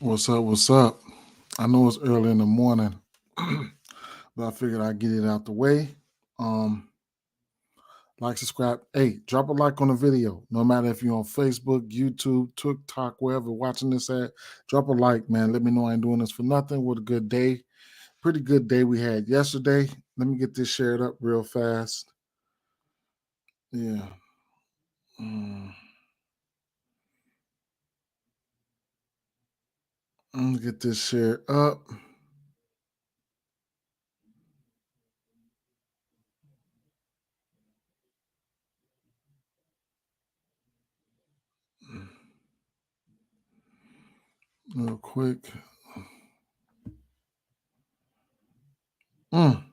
What's up? What's up? I know it's early in the morning, but I figured I'd get it out the way. Um, like, subscribe. Hey, drop a like on the video. No matter if you're on Facebook, YouTube, TikTok, wherever watching this at, drop a like, man. Let me know I ain't doing this for nothing. What a good day. Pretty good day we had yesterday. Let me get this shared up real fast. Yeah. Mm, Let me get this shared up. Real quick. Mm,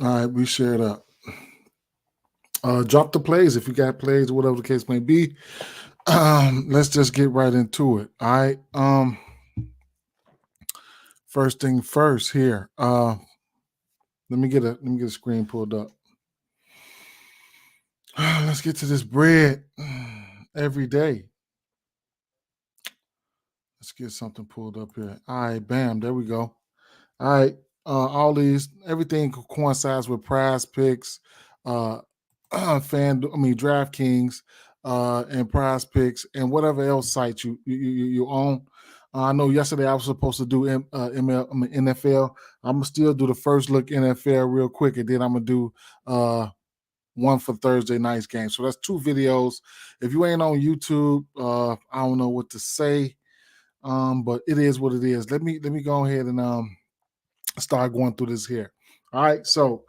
all right, we shared up. Drop the plays if you got plays, whatever the case may be. Let's just get right into it. All right. First thing first here. Let me get a screen pulled up. Let's get to this bread every day. Let's get something pulled up here. All right, bam, there we go. All right. All these, everything coincides with prize picks, DraftKings, and prize picks, and whatever else site you own. I know yesterday I was supposed to do NFL. I'm gonna still do the first look NFL real quick, and then I'm gonna do one for Thursday night's game. So that's two videos. If you ain't on YouTube, I don't know what to say, but it is what it is. Let me go ahead and start going through this here. All right, so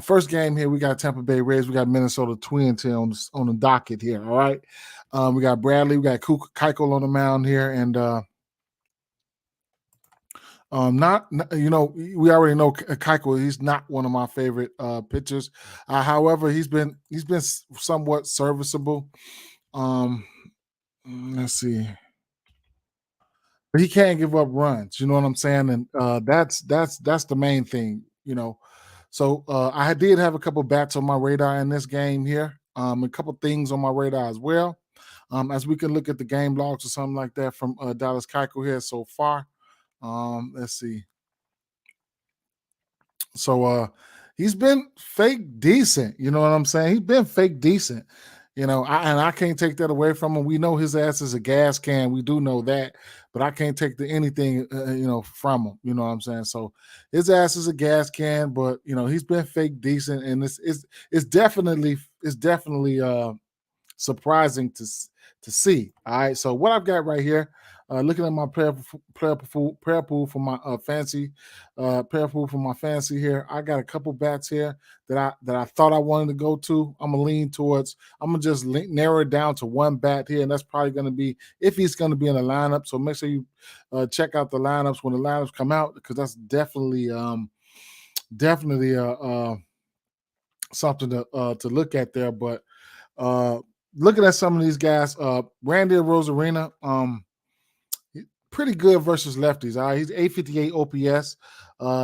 first game here, we got Tampa Bay Rays, we got Minnesota Twins here on the docket here. All right, we got Bradley, we got Keuchel on the mound here, and not we already know Keuchel. He's not one of my favorite pitchers. However, he's been somewhat serviceable. Um, let's see. But he can't give up runs. You know what I'm saying? And that's the main thing. So I did have a couple bats on my radar in this game here. A couple things on my radar as well. As we can look at the game logs or something like that from Dallas Keuchel here so far. Let's see. So he's been fake decent. You know what I'm saying? He's been fake decent. And I can't take that away from him. We know his ass is a gas can. We do know that, but I can't take anything from him. You know what I'm saying? So his ass is a gas can, but he's been fake decent, and it's definitely surprising to see. All right, so what I've got right here, looking at my prayer pool for my fancy prayer pool for my fancy here. I got a couple bats here that I thought I wanted to go to. I'm gonna lean towards. I'm gonna just narrow it down to one bat here, and that's probably gonna be if he's gonna be in the lineup. So make sure you check out the lineups when the lineups come out, because that's definitely something to look at there. But looking at some of these guys, Randy Rosarina, pretty good versus lefties. All right, he's 858 OPS.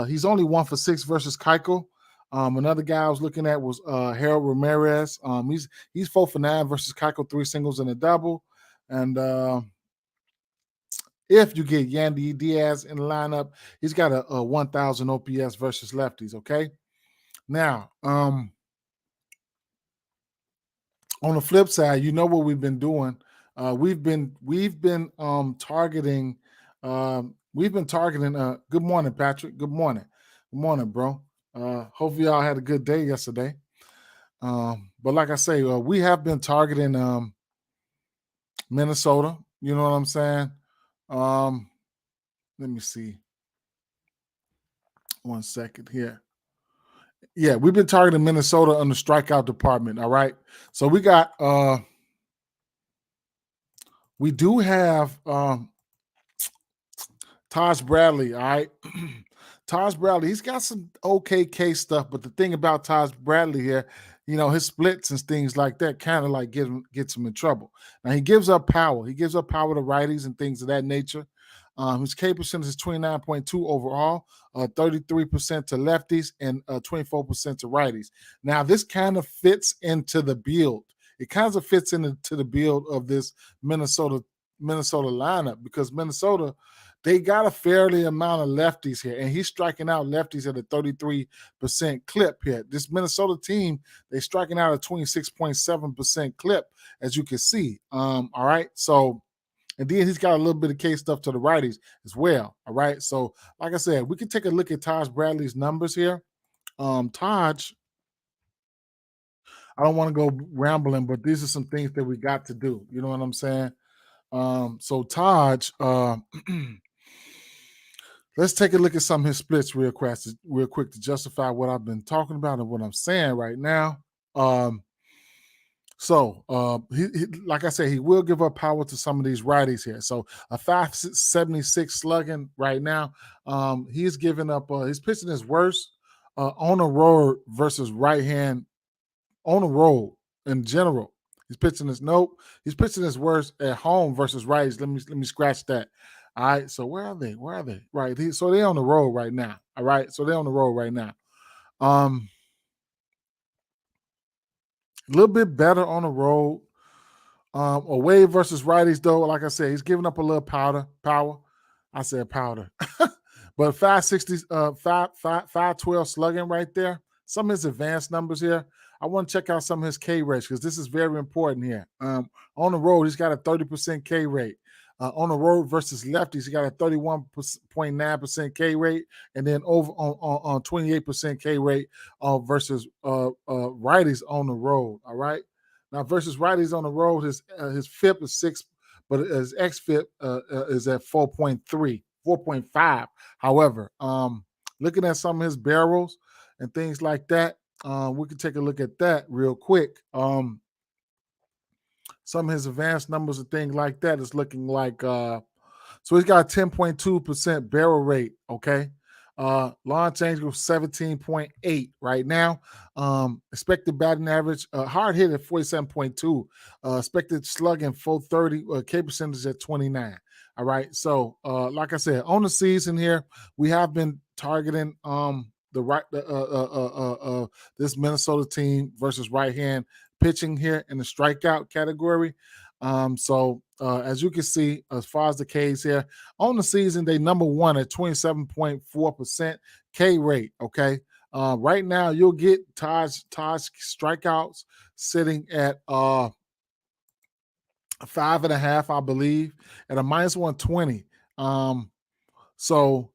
He's only 1 for 6 versus Keuchel. Another guy I was looking at was Harold Ramirez. He's 4 for 9 versus Keuchel, 3 singles and a double. And if you get Yandy Diaz in the lineup, he's got a 1,000 OPS versus lefties. Okay, now on the flip side, you know what we've been doing. We've been targeting. We've been targeting. Good morning, Patrick. Good morning. Good morning, bro. Hopefully y'all had a good day yesterday. But like I say, we have been targeting Minnesota. You know what I'm saying? Let me see. 1 second here. Yeah, we've been targeting Minnesota on the strikeout department. All right. So we got we do have Taj Bradley, all right? Taj Bradley, he's got some okay case stuff, but the thing about Taj Bradley here, his splits and things like that kind of like gets him in trouble. Now he gives up power. He gives up power to righties and things of that nature. His K percentage is 29.2 overall, 33% to lefties, and 24% to righties. Now this kind of fits into the build. It kind of fits into the build of this Minnesota lineup because Minnesota, they got a fairly amount of lefties here, and he's striking out lefties at a 33% clip here. This Minnesota team, they're striking out a 26.7% clip, as you can see. All right. So, and then he's got a little bit of case stuff to the righties as well. All right. So, like I said, we can take a look at Taj Bradley's numbers here. Taj, I don't want to go rambling, but these are some things that we got to do. You know what I'm saying? So Taj, let's take a look at some of his splits real quick to justify what I've been talking about and what I'm saying right now. He like I said, he will give up power to some of these righties here. So a 576 slugging right now. He's giving up. He's pitching his worst on the road versus right hand on the road in general. He's pitching his worst at home versus righties. Let me scratch that. All right. So where are they? Right. So they're on the road right now. All right. So they're on the road right now. A little bit better on the road. Away versus righties, though, like I said, he's giving up a little power. I said powder. But 560, 512 slugging right there. Some of his advanced numbers here. I want to check out some of his K rates because this is very important here. On the road, he's got a 30% K rate. On the road versus lefties, he got a 31.9% K rate, and then over on 28% K rate versus righties on the road. All right. Now versus righties on the road, his FIP is 6, but his xFIP is at 4.5. However, looking at some of his barrels and things like that, we can take a look at that real quick. Some of his advanced numbers and things like that is looking like so he's got a 10.2% barrel rate. Okay. Lawn change was 17.8 right now. Expected batting average, hard hit at 47.2. Expected slugging 430. K percentage at 29. All right. So, like I said, on the season here, we have been targeting this Minnesota team versus right hand pitching here in the strikeout category. As you can see, as far as the Ks here, on the season, they number one at 27.4% K rate. Okay. Right now, you'll get Taj strikeouts sitting at 5.5, I believe, at a minus 120. So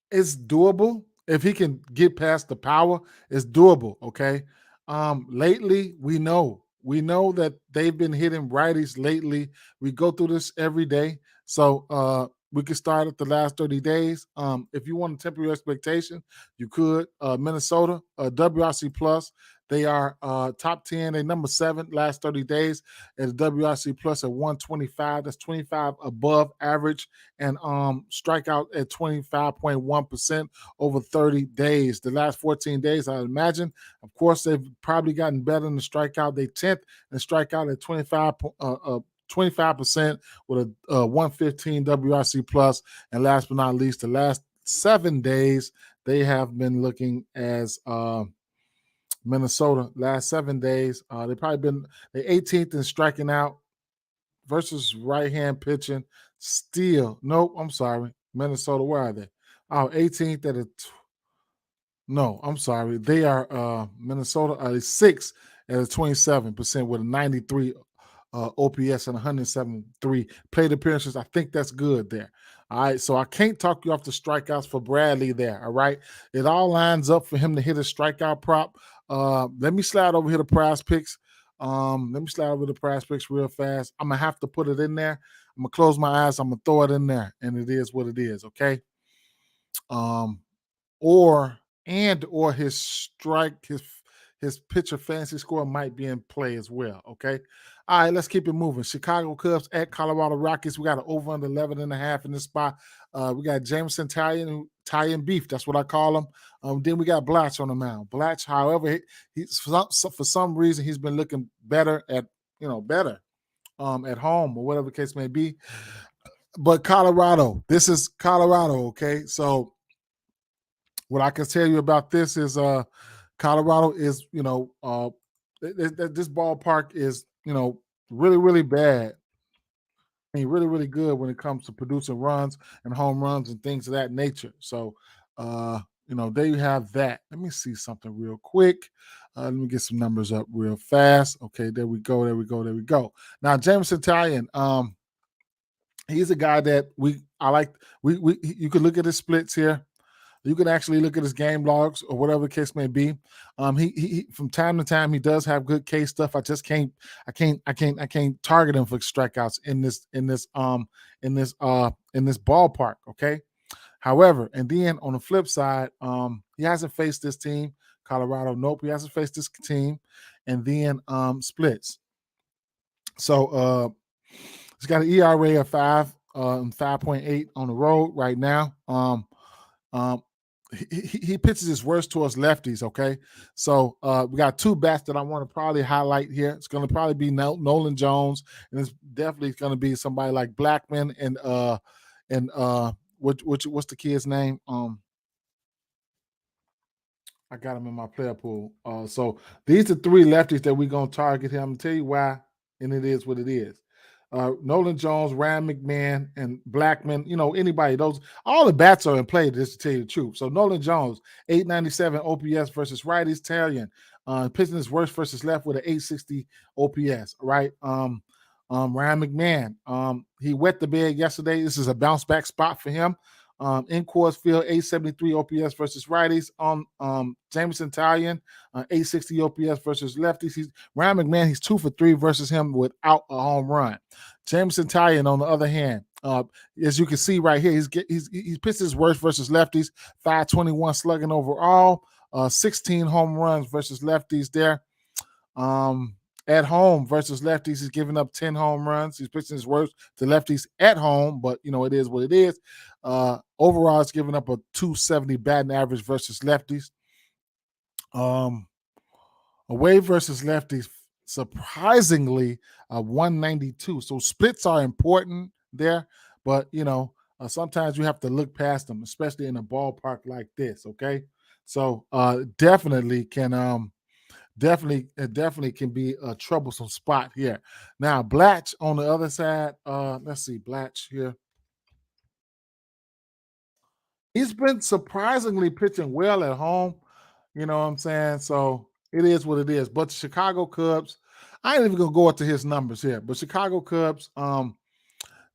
it's doable. If he can get past the power, it's doable. Okay. Lately, we know that they've been hitting righties lately. We go through this every day. So we can start at the last 30 days. If you want to temper your expectation, you could. Minnesota, WRC Plus, they are top 10. They number 7 last 30 days at WRC Plus at 125. That's 25 above average, and strikeout at 25.1% over 30 days. The last 14 days, I imagine. Of course, they've probably gotten better in the strikeout. They 10th and strikeout at 25% with a 115 WRC plus. And last but not least, the last 7 days, they have been looking as Minnesota. Last 7 days, they've probably been the 18th in striking out versus right-hand pitching. Still, nope, I'm sorry. Minnesota, where are they? 18th at a no, I'm sorry. They are Minnesota 6th at a 27% with a 93 OPS and 173 plate appearances. I think that's good there. All right. So I can't talk you off the strikeouts for Bradley there. All right. It all lines up for him to hit a strikeout prop. Let me slide over here to PrizePicks. Let me slide over to PrizePicks real fast. I'm going to have to put it in there. I'm going to close my eyes. I'm going to throw it in there. And it is what it is. Okay. Or his his pitcher fantasy score might be in play as well. Okay. All right, let's keep it moving. Chicago Cubs at Colorado Rockies. We got an over under 11.5 in this spot. We got Jameson Italian beef. That's what I call him. Then we got Blatch on the mound. Blatch, however, he's for some reason he's been looking better at at home or whatever the case may be. But Colorado, this is Colorado. Okay, so what I can tell you about this is Colorado is this ballpark is really really bad. I mean, really really good when it comes to producing runs and home runs and things of that nature. So there you have that. Let me see something real quick. Let me get some numbers up real fast. Okay, there we go. There we go. There we go. Now Jameson Italian, he's a guy that I like. You could look at his splits here. You can actually look at his game logs or whatever the case may be. He from time to time he does have good K stuff. I just can't target him for strikeouts in this ballpark. Okay. However, and then on the flip side, he hasn't faced this team, Colorado. Nope, he hasn't faced this team, and then splits. So he's got an ERA of 5.8 on the road right now. He pitches his worst towards lefties. Okay, so we got two bats that I want to probably highlight here. It's going to probably be Nolan Jones, and it's definitely going to be somebody like Blackman and what's the kid's name? I got him in my player pool. So these are three lefties that we're gonna target here. I'm gonna tell you why, and it is what it is. Nolan Jones, Ryan McMahon, and Blackman. Anybody. Those all the bats are in play. Just to tell you the truth. So Nolan Jones, 897 OPS versus righties. Italian, pitching his worst versus left with an 860 OPS. Right. Ryan McMahon, he wet the bed yesterday. This is a bounce back spot for him. In Coors Field, 873 OPS versus righties. Jameson Italian, 860 OPS versus lefties. Ryan McMahon, he's 2 for 3 versus him without a home run. Jameson Italian, on the other hand, as you can see right here, he's pitched his worst versus lefties, 521 slugging overall, 16 home runs versus lefties there. At home versus lefties, he's giving up 10 home runs. He's pitching his worst to lefties at home, but it is what it is. Overall, it's giving up a 270 batting average versus lefties. Away versus lefties, surprisingly, 192. So splits are important there, but sometimes you have to look past them, especially in a ballpark like this. Okay, so definitely can definitely can be a troublesome spot here. Now, Blatch on the other side, let's see, Blatch here. He's been surprisingly pitching well at home. You know what I'm saying? So it is what it is. But the Chicago Cubs, I ain't even gonna go into his numbers here, but Chicago Cubs,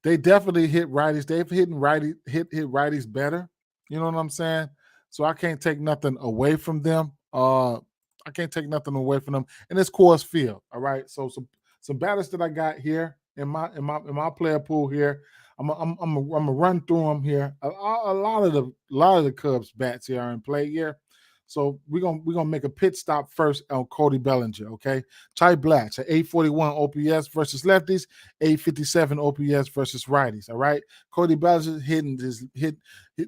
they definitely hit righties. They've hit righties better. You know what I'm saying? So I can't take nothing away from them. I can't take nothing away from them. And it's Coors Field. All right. So some batters that I got here in my player pool here. I'm gonna run through them here. A lot of the Cubs bats here are in play here. So we're gonna make a pit stop first on Cody Bellinger. Okay. Ty Blatch at 841 OPS versus lefties, 857 OPS versus righties. All right. Cody Bellinger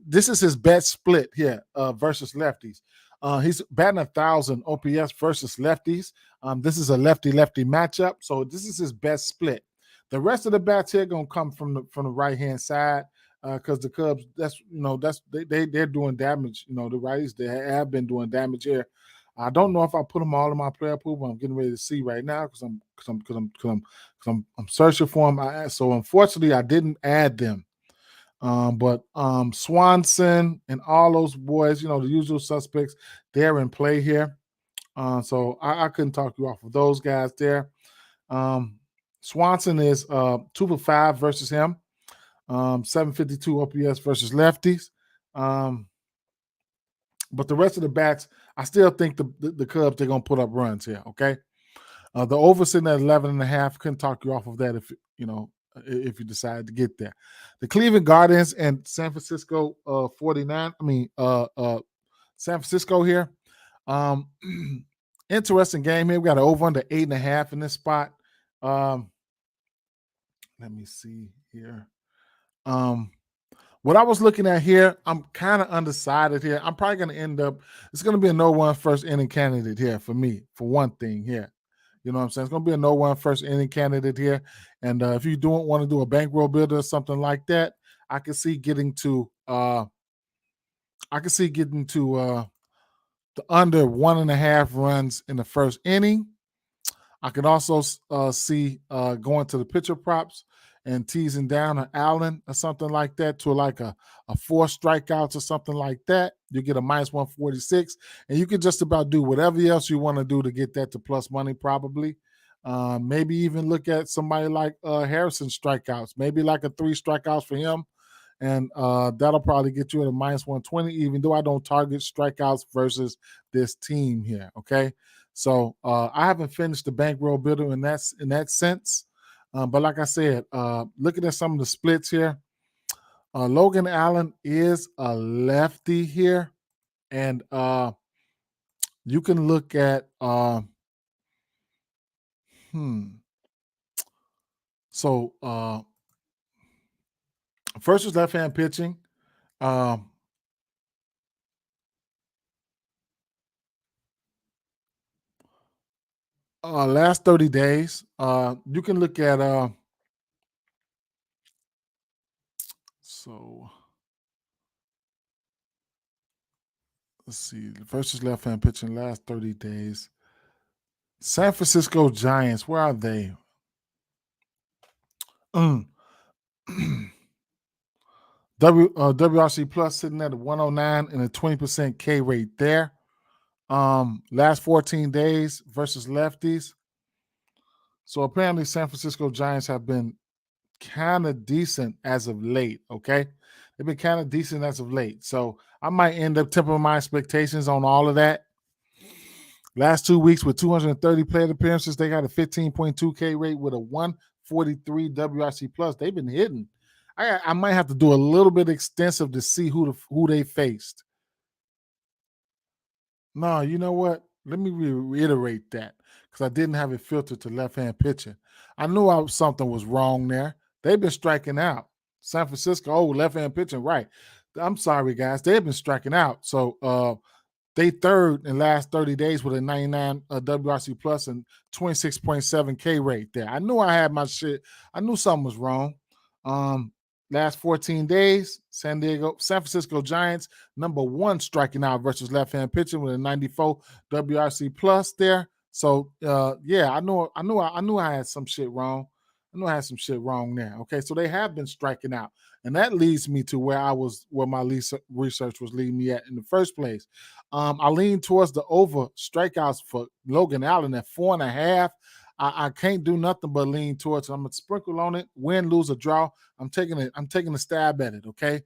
this is his best split here versus lefties. He's batting 1,000 OPS versus lefties. This is a lefty-lefty matchup, so this is his best split. The rest of the bats here gonna come from the right hand side because the Cubs, they're doing damage. The righties, they have been doing damage here. I don't know if I put them all in my player pool, but I'm getting ready to see right now because I'm searching for them. So unfortunately, I didn't add them. But Swanson and all those boys, the usual suspects, they're in play here. So I couldn't talk you off of those guys there. Swanson is 2 for 5 versus him, 752 OPS versus lefties. But the rest of the bats, I still think the Cubs, they're going to put up runs here, okay? The over sitting at 11.5, couldn't talk you off of that if you decide to get there. The Cleveland Guardians and San Francisco 49, San Francisco here. Interesting game here. We got an over under 8.5 in this spot. Let me see here. What I was looking at here, I'm kind of undecided here. I'm probably going to end up, it's going to be a no-1 first inning candidate here for me, for one thing here. You know what I'm saying? It's going to be a no-1 first inning candidate here. And if you don't want to do a bankroll builder or something like that, I can see getting to the under 1.5 runs in the first inning. I can also see going to the pitcher props and teasing down an Allen or something like that to like a 4 strikeouts or something like that. You get a minus 146, and you can just about do whatever else you want to do to get that to plus money probably. Maybe even look at somebody like Harrison strikeouts, maybe like a 3 strikeouts for him. And that'll probably get you at a minus 120, even though I don't target strikeouts versus this team here. Okay. So I haven't finished the bankroll builder in that sense. But like I said, looking at some of the splits here, Logan Allen is a lefty here. And you can look at so first is left-hand pitching. Last 30 days, you can look at so let's see, versus left-hand pitching last 30 days. San Francisco Giants, where are they? WRC plus sitting at a 109 and a 20% K rate there. Last 14 days versus lefties. So apparently San Francisco Giants have been kind of decent as of late, okay? They've been kind of decent as of late. So I might end up tempering my expectations on all of that. Last 2 weeks with 230 plate appearances, they got a 15.2 K rate with a 143 WRC plus. They've been hitting. I might have to do a little bit extensive to see who they faced. No, you know what? Let me reiterate that because I didn't have it filtered to left-hand pitching. I knew something was wrong there. They've been striking out. San Francisco, left-hand pitching, right. I'm sorry, guys. They've been striking out. So they third in last 30 days with a 99 WRC plus and 26.7 K rate there. I knew I had my shit. I knew something was wrong. Last 14 days, San Francisco Giants, number 1 striking out versus left-hand pitching with a 94 WRC plus there. So yeah, I knew I had some shit wrong. I knew I had some shit wrong there. Okay, so they have been striking out, and that leads me to where my research was leading me at in the first place. I lean towards the over strikeouts for Logan Allen at 4.5. I can't do nothing but lean towards it. I'm gonna sprinkle on it, win, lose, or draw. I'm taking a stab at it. Okay.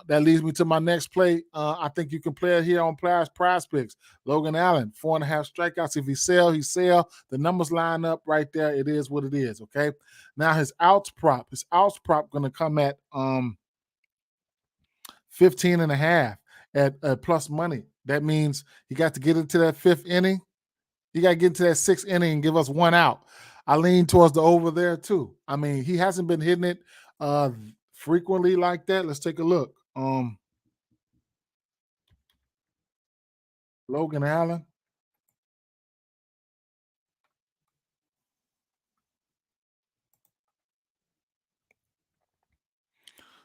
That leads me to my next play. I think you can play it here on PrizePicks. Logan Allen, 4.5 strikeouts. If he sell. The numbers line up right there. It is what it is. Okay. Now his outs prop gonna come at 15.5 at plus money. That means he got to get into that 5th inning. You got to get into that 6th inning and give us 1 out. I lean towards the over there too. I mean, he hasn't been hitting it frequently like that. Let's take a look. Logan Allen.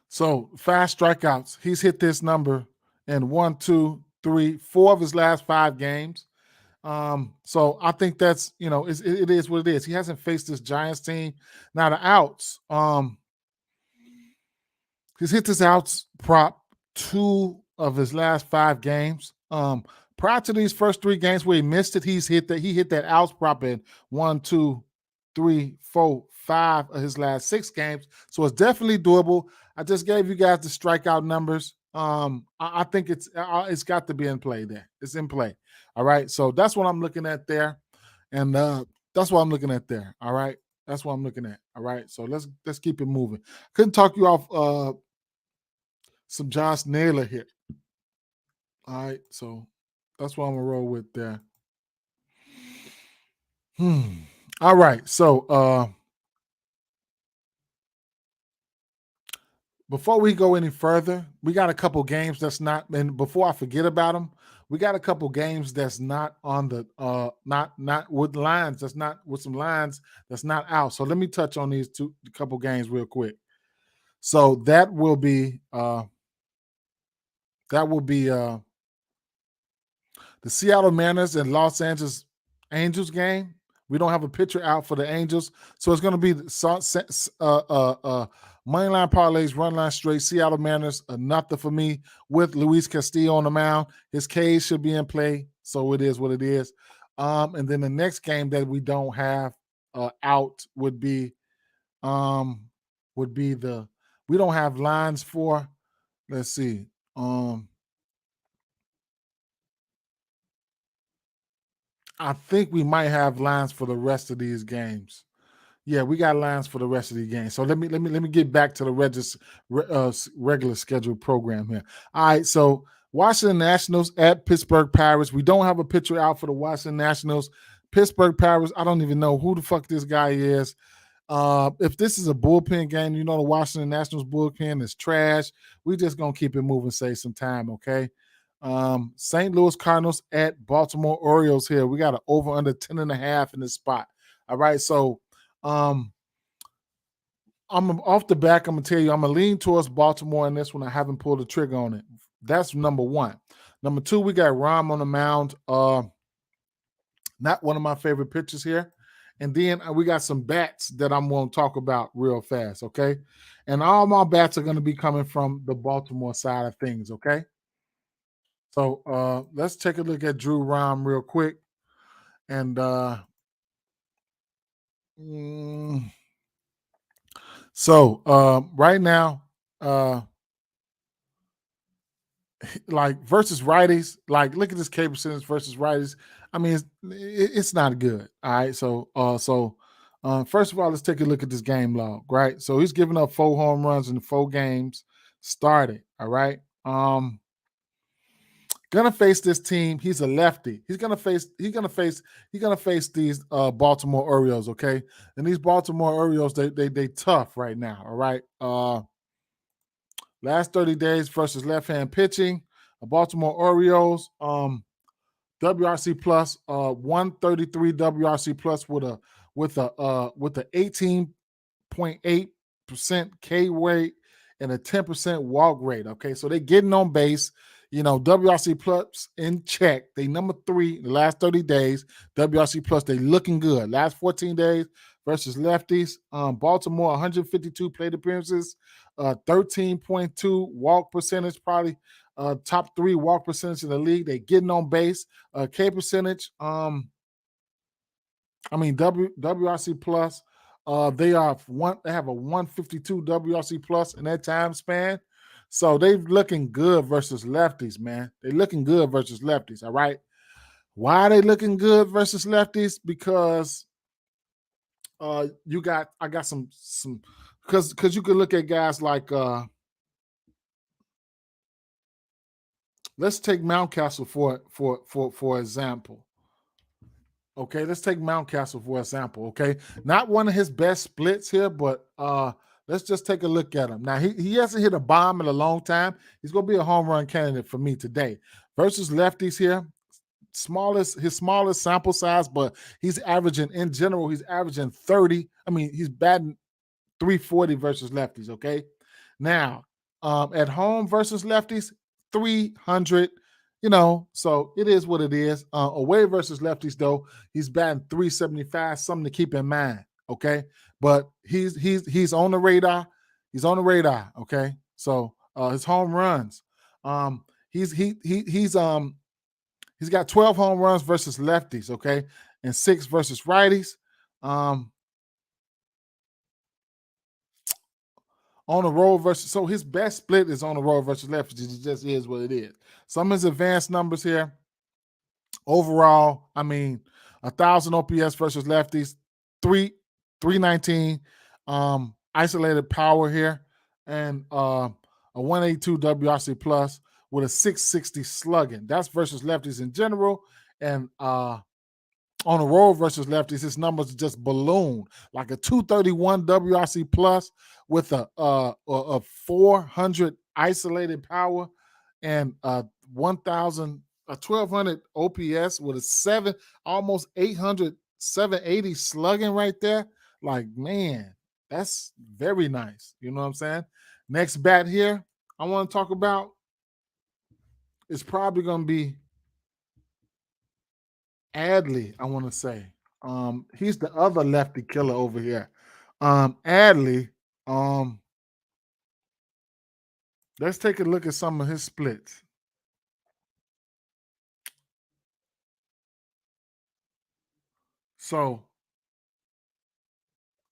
So 5 strikeouts. He's hit this number in 1, 2, 3, 4 of his last 5 games. So I think that's, it is what it is. He hasn't faced this Giants team. Now the outs, he's hit this outs prop 2 of his last 5 games. Prior to these first 3 games where he missed it, he hit that outs prop in 1, 2, 3, 4, 5 of his last 6 games. So it's definitely doable. I just gave you guys the strikeout numbers. I think it's got to be in play there. It's in play. All right. So that's what I'm looking at there. And that's what I'm looking at there. All right. That's what I'm looking at. All right. So let's keep it moving. Couldn't talk you off some Josh Naylor here. All right. So that's what I'm gonna roll with there. All right. So before we go any further, we got a couple games that's not, and before I forget about them, we got a couple games that's not on the not with lines, that's not with some lines that's not out. So let me touch on these couple games real quick. So that will be the Seattle Mariners and Los Angeles Angels game. We don't have a pitcher out for the Angels, so it's going to be money line parlays, run line straight. Seattle Mariners, nothing for me with Luis Castillo on the mound. His K's should be in play, so it is what it is. And then the next game that we don't have out would be the we don't have lines for. Let's see. I think we might have lines for the rest of these games. Yeah, we got lines for the rest of the games. So let me get back to the regular scheduled program here. All right, so Washington Nationals at Pittsburgh Pirates. We don't have a pitcher out for the Washington Nationals. Pittsburgh Pirates. I don't even know who the fuck this guy is. If this is a bullpen game, you know the Washington Nationals bullpen is trash. We just gonna keep it moving, save some time, okay? St. Louis Cardinals at Baltimore Orioles here. We got an over under 10.5 in this spot. All right, so I'm off the back. I'm gonna tell you, I'm gonna lean towards Baltimore in this one. I haven't pulled the trigger on it. That's number one. Number two, we got Rom on the mound. Not one of my favorite pitchers here. And then we got some bats that I'm going to talk about real fast, okay? And all my bats are going to be coming from the Baltimore side of things, okay? So let's take a look at Drew Rom real quick. And right now, like versus righties, like look at this K percentage versus righties. I mean, it's not good. All right. First of all, let's take a look at this game log, right? So he's giving up 4 home runs in 4 games started. All right. Gonna face this team. He's a lefty. He's gonna face these Baltimore Orioles, okay? And these Baltimore Orioles, they tough right now. All right. Last 30 days versus left-hand pitching. Baltimore Orioles, WRC plus 133 WRC plus with a 18.8% K rate and a 10% walk rate. Okay, so they're getting on base. You know, WRC plus in check. They number 3 the last 30 days. WRC plus, they looking good. Last 14 days versus lefties. Baltimore, 152 plate appearances, 13.2 walk percentage, probably top 3 walk percentage in the league. They getting on base. K percentage. WRC plus. They have a 152 WRC plus in that time span. So they're looking good versus lefties, man. They're looking good versus lefties. All right. Why are they looking good versus lefties? Because I got some because you could look at guys like let's take Mountcastle for example. Okay, let's take Mountcastle for example. Okay, not one of his best splits here, but let's just take a look at him. Now he hasn't hit a bomb in a long time. He's gonna be a home run candidate for me today. Versus lefties here, his smallest sample size, but he's averaging in general. He's averaging 30. I mean, he's batting 340 versus lefties. Okay, now at home versus lefties, 300. You know, so it is what it is. Away versus lefties, though, he's batting 375. Something to keep in mind, okay? But he's on the radar. He's on the radar, okay? So his home runs, he's got 12 home runs versus lefties, okay, and 6 versus righties. On the road versus, so his best split is on the road versus lefties. It just is what it is. Some of his advanced numbers here. Overall, I mean, 1,000 OPS versus lefties, 319 isolated power here, and a 182 WRC plus with a 660 slugging. That's versus lefties in general, and on the road versus lefties, his numbers just balloon like a 231 WRC plus with a 400 isolated power and 1200 OPS with a almost 800 780 slugging right there. Like, man, that's very nice. You know what I'm saying? Next bat here I want to talk about is probably going to be Adley, I want to say. He's the other lefty killer over here. Adley, let's take a look at some of his splits. So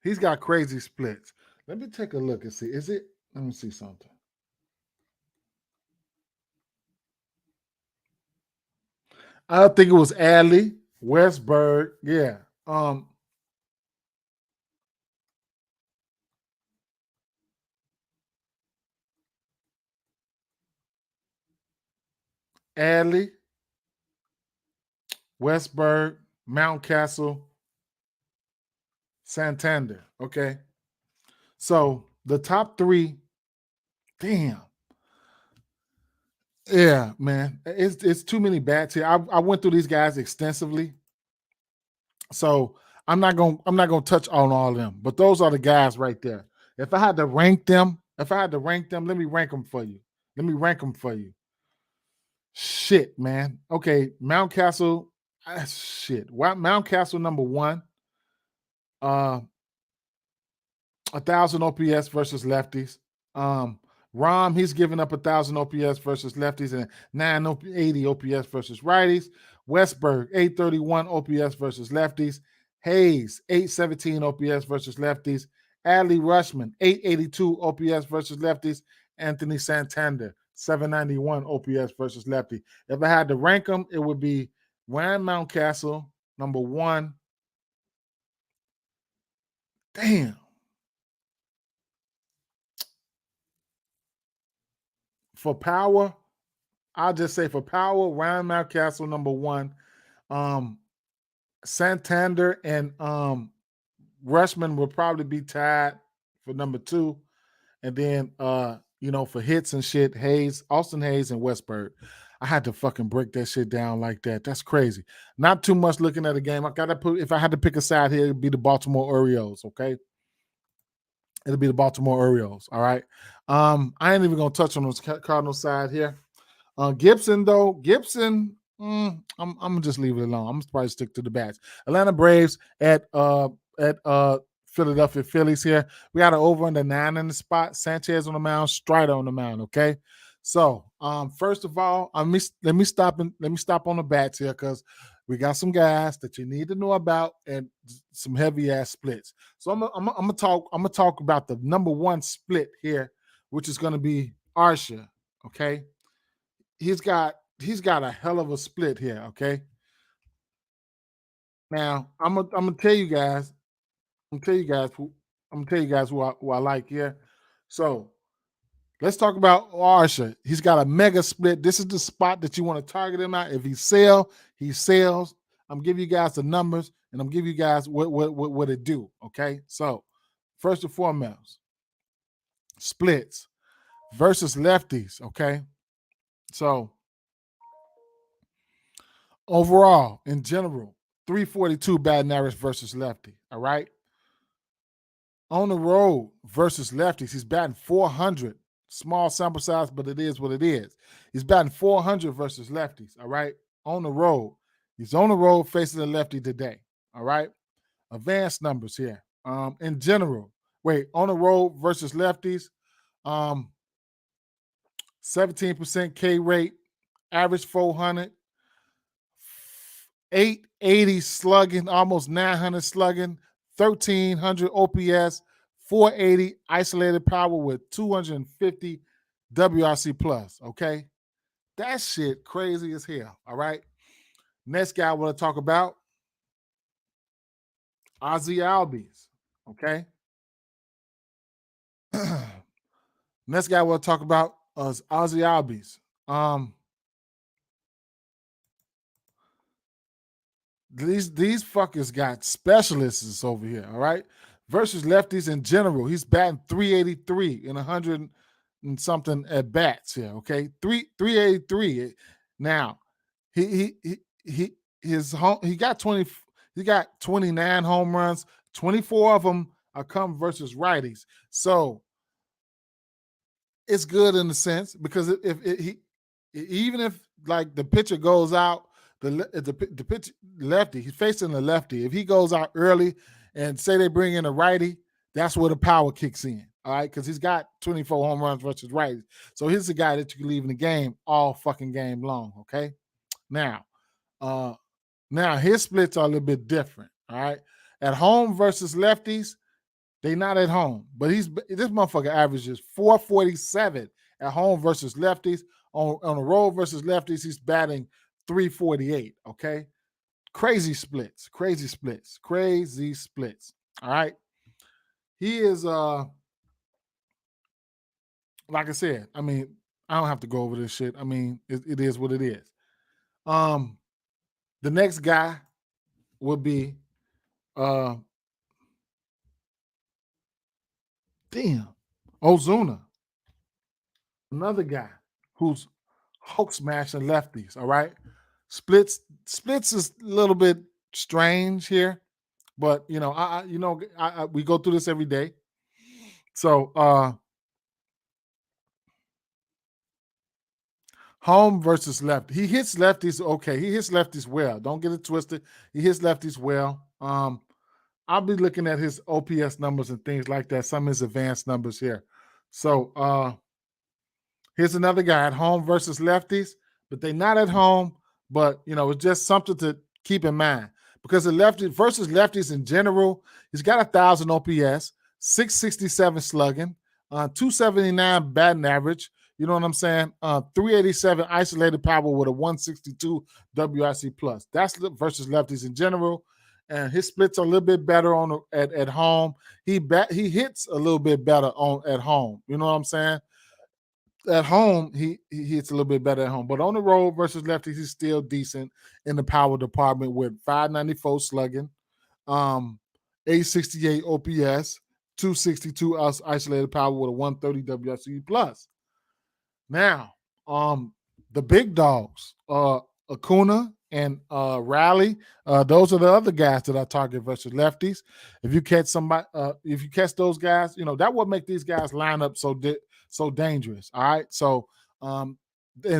he's got crazy splits. Let me take a look and see. Let me see something. I think it was Adley, Westberg. Yeah. Adley, Westberg, Mountcastle, Santander. Okay. So the top three, damn. Yeah, man. It's too many bats here. I went through these guys extensively. So I'm not gonna touch on all of them, but those are the guys right there. If I had to rank them, let me rank them for you. Shit, man. Okay, Mountcastle. Shit. Mountcastle number one. 1,000 OPS versus lefties. Rom, he's giving up 1,000 OPS versus lefties and 980 OPS versus righties. Westberg, 831 OPS versus lefties. Hayes, 817 OPS versus lefties. Adley Rushman, 882 OPS versus lefties. Anthony Santander, 791 OPS versus lefty. If I had to rank them, it would be Ryan Mountcastle, number one. Damn. For power, I'll just say for power, Ryan Mountcastle, number one. Santander and Rushman will probably be tied for number two. And then for hits and shit, Austin Hayes and Westberg. I had to fucking break that shit down like that. That's crazy. Not too much looking at the game. If I had to pick a side here, it'd be the Baltimore Orioles, okay? It'll be the Baltimore Orioles, all right? I ain't even gonna touch on those Cardinals side here. Gibson, I'm gonna just leave it alone. I'm gonna probably stick to the bats. Atlanta Braves at Philadelphia Phillies here. We got an over under 9 in the spot. Sanchez on the mound, Strider on the mound. Okay. So first of all, let me stop on the bats here because we got some guys that you need to know about and some heavy ass splits. So I'm gonna talk about the number one split here, which is gonna be Arcia. Okay. He's got a hell of a split here. Okay. Now I'm gonna tell you guys. I'm gonna tell you guys who I like here. So let's talk about Arcia. He's got a mega split. This is the spot that you want to target him at. If he sells. I'm giving you guys the numbers and I'm giving you guys what it do. Okay. So first and foremost, splits versus lefties. Okay. So overall, in general, 342 batting average versus lefty. All right. On the road versus lefties, he's batting 400. Small sample size, but it is what it is. He's batting 400 versus lefties. All right. On the road. He's on the road facing the lefty today. All right. Advanced numbers here. In general, on the road versus lefties, 17% K rate, average 400, 880 slugging, almost 900 slugging, 1,300 OPS, 480 isolated power with 250 WRC plus. Okay, that shit crazy as hell. All right. Next guy I want to talk about, Ozzy Albies. Okay. Next guy I want to talk about is Ozzy Albies. these fuckers got specialists over here, all right? Versus lefties in general. He's batting 383 in 100 and something at bats here, okay? 383. Now, he got 29 home runs, 24 of them are come versus righties. So it's good in the sense because even if like the pitcher goes out, the pitch lefty, he's facing the lefty. If he goes out early and say they bring in a righty, that's where the power kicks in. All right, because he's got 24 home runs versus righties. So he's the guy that you can leave in the game all fucking game long. Okay. Now, his splits are a little bit different. All right. At home versus lefties, they not at home, but this motherfucker averages 447 at home versus lefties. On the road versus lefties, he's batting 348. Okay, crazy splits. All right, he is like I said. I mean, I don't have to go over this shit. I mean, it is what it is. The next guy would be Ozuna, another guy who's Hulk smashing lefties. All right, splits is a little bit strange here, but we go through this every day. So home versus left, he hits lefties okay. He hits lefties well. Don't get it twisted. He hits lefties well. I'll be looking at his OPS numbers and things like that. Some of his advanced numbers here. So here's another guy at home versus lefties, but they're not at home. But, it's just something to keep in mind because the lefty versus lefties in general, he's got 1,000 OPS, 667 slugging, 279 batting average. You know what I'm saying? 387 isolated power with a 162 WRC plus. That's versus lefties in general. And his splits are a little bit better at home. He hits a little bit better at home. You know what I'm saying? At home, he hits a little bit better at home, but on the road versus lefties, he's still decent in the power department with 594 slugging, 868 OPS, 262 isolated power with a 130 WRC plus. Now, the big dogs, Acuna and Raleigh, those are the other guys that I target versus lefties. If you catch those guys, that would make these guys line up so dangerous. All right. So and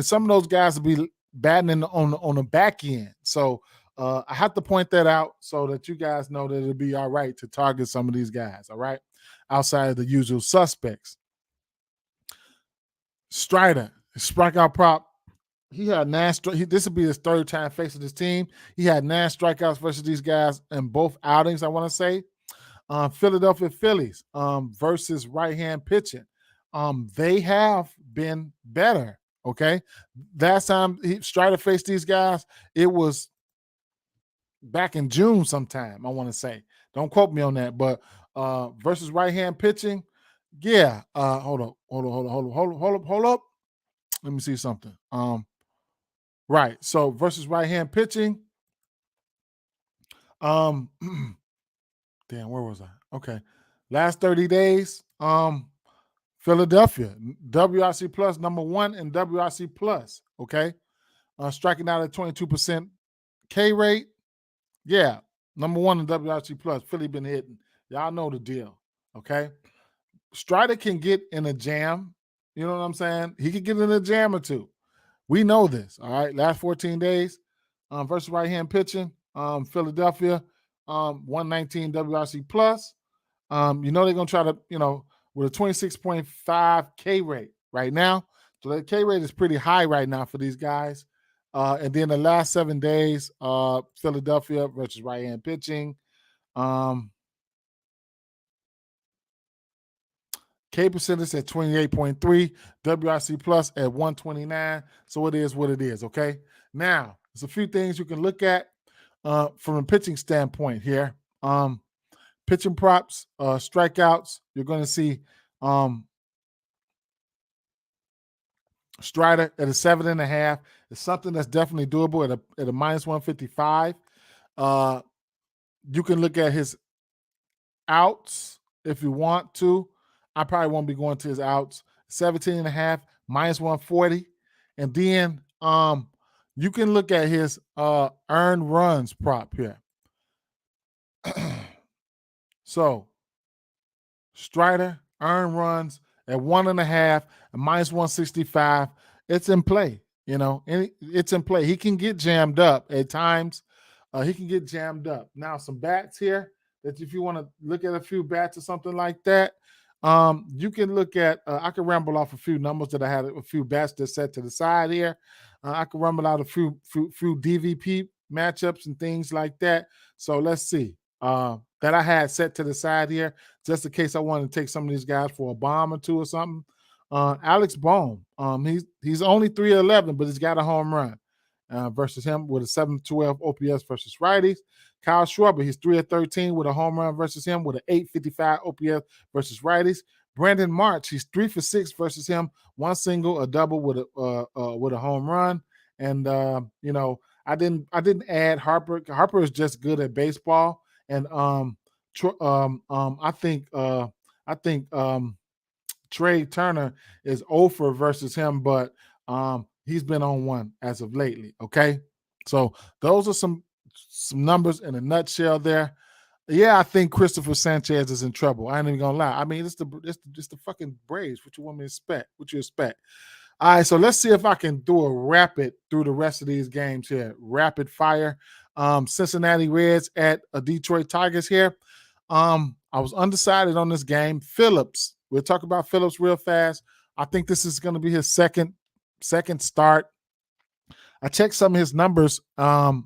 some of those guys will be batting on the back end. So I have to point that out so that you guys know that it'll be all right to target some of these guys. All right. Outside of the usual suspects. Strider, strikeout prop. He had 9 this will be his third time facing this team. He had 9 strikeouts versus these guys in both outings, I want to say. Philadelphia Phillies versus right-hand pitching. They have been better, okay? Last time Strider faced these guys, it was back in June sometime, I want to say. Don't quote me on that, but versus right-hand pitching, yeah. Hold up. Let me see something. Right. So versus right-hand pitching. Damn, where was I? Okay. Last 30 days. Philadelphia, WRC plus #1 in WRC plus. Okay. Striking out at 22% K rate. Yeah. #1 in WRC plus. Philly been hitting. Y'all know the deal. Okay. Strider can get in a jam. You know what I'm saying? He could get in a jam or two. We know this. All right. Last 14 days versus right-hand pitching. Philadelphia, 119 WRC plus. They're going to try to, with a 26.5 K rate right now. So the K rate is pretty high right now for these guys. And then the last 7 days, Philadelphia versus right-hand pitching. K percentage at 28.3, WRC plus at 129. So it is what it is, okay? Now, there's a few things you can look at from a pitching standpoint here. Pitching props, strikeouts, you're going to see Strider at a 7.5. It's something that's definitely doable at a minus 155. You can look at his outs if you want to. I probably won't be going to his outs. 17.5 minus 140. And then you can look at his earned runs prop here. So Strider, earned runs at 1.5 and minus 165. It's in play. It's in play. He can get jammed up at times. He can get jammed up. Now, some bats here that if you want to look at a few bats or something like that, you can look at, I can ramble off a few numbers that I had, a few bats that set to the side here. I can rumble out a few DVP matchups and things like that. So let's see. That I had set to the side here, just in case I wanted to take some of these guys for a bomb or two or something. Alex Bohm, he's only 3-11, but he's got a home run versus him with a 712 OPS versus righties. Kyle Schwarber, he's 3-13 with a home run versus him with an 855 OPS versus righties. Brandon March, he's 3 for 6 versus him, one single, a double with a home run. And I didn't add Harper. Harper is just good at baseball. And I think Trey Turner is 0 versus him, but he's been on one as of lately. Okay, so those are some numbers in a nutshell there. Yeah, I think Christopher Sanchez is in trouble. I ain't even gonna lie. I mean, it's the fucking Braves. What you want me to expect? What you expect? All right, so let's see if I can do a rapid through the rest of these games here. Rapid fire. Cincinnati Reds at Detroit Tigers here. I was undecided on this game. Phillips. We'll talk about Phillips real fast. I think this is going to be his second start. I checked some of his numbers. And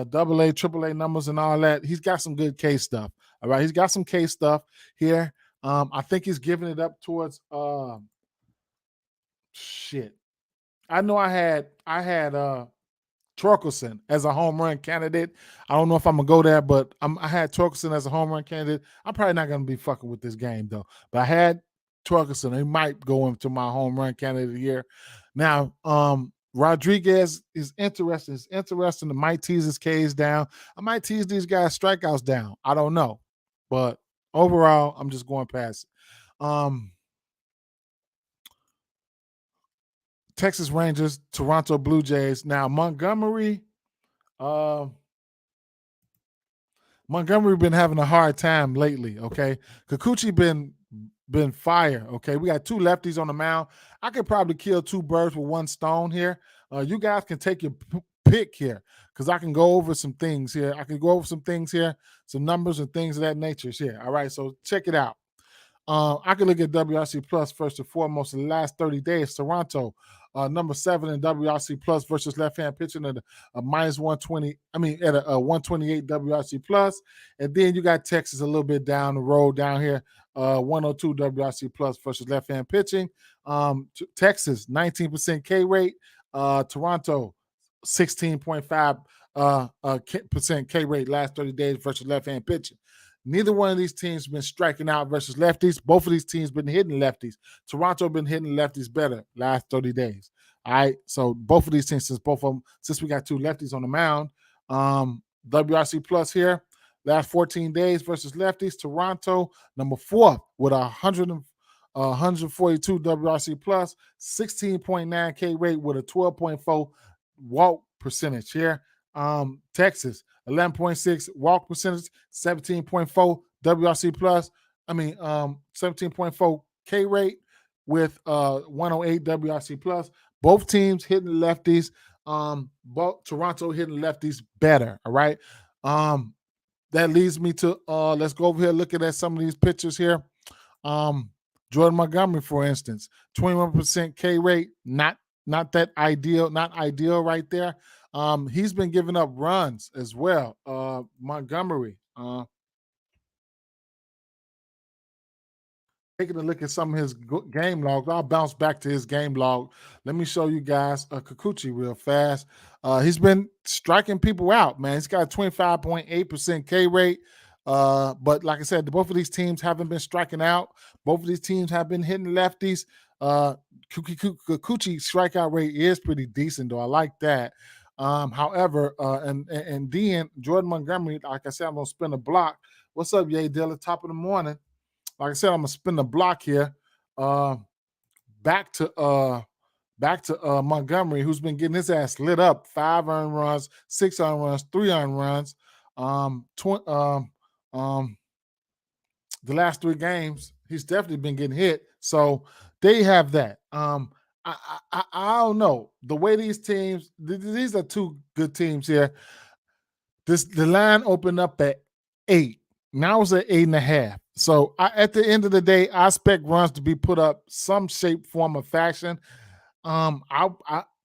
double A, triple A numbers and all that. He's got some good K stuff. All right, he's got some K stuff here. I think he's giving it up towards shit. I know I had Torkelson as a home run candidate. I don't know if I'm gonna go there, but I had Torkelson as a home run candidate. I'm probably not gonna be fucking with this game though. But I had Torkelson. He might go into my home run candidate here. Now, Rodriguez is interesting. It's interesting. I might tease his Ks down. I might tease these guys' strikeouts down. I don't know, but overall, I'm just going past it. Texas Rangers, Toronto Blue Jays. Now Montgomery been having a hard time lately. Okay, Kikuchi been fire. Okay, we got two lefties on the mound. I could probably kill two birds with one stone here. You guys can take your pick here because I can go over some things here. Some numbers and things of that nature here. All right, so check it out. I can look at WRC Plus first and foremost in the last 30 days. Toronto, number 7 in WRC Plus versus left-hand pitching at a minus 120. I mean, at a 128 WRC Plus. And then you got Texas a little bit down the road down here, 102 WRC Plus versus left-hand pitching. Texas, 19% K rate. Toronto, 16.5 percent K rate last 30 days versus left-hand pitching. Neither one of these teams been striking out versus lefties. Both of these teams been hitting lefties. Toronto been hitting lefties better last 30 days. All right. So both of these teams, since we got two lefties on the mound, WRC Plus here, last 14 days versus lefties. Toronto, number 4 with 142 WRC Plus, 16.9 K rate with a 12.4 walk percentage here. Texas, 11.6 walk percentage, 17.4 WRC Plus. 17.4 K rate with 108 WRC Plus. Both teams hitting lefties. Both Toronto hitting lefties better. All right. That leads me to let's go over here looking at some of these pictures here. Jordan Montgomery, for instance, 21% K rate, not that ideal, not ideal right there. He's been giving up runs as well. Montgomery. Taking a look at some of his game logs. I'll bounce back to his game log. Let me show you guys Kikuchi real fast. He's been striking people out, man. He's got a 25.8% K rate. But like I said, both of these teams haven't been striking out. Both of these teams have been hitting lefties. Kikuchi strikeout rate is pretty decent, though. I like that. However, and then Jordan Montgomery, like I said, I'm gonna spin a block. What's up, Yay Dilla? Top of the morning. Like I said, I'm gonna spin the block here. Back to Montgomery, who's been getting his ass lit up. 5 earned runs, 6 earned runs, 3 earned runs. The last 3 games, he's definitely been getting hit. So they have that. I don't know the way these teams. These are 2 good teams here. The line opened up at 8. Now it's at 8.5. So at the end of the day, I expect runs to be put up some shape, form, or fashion.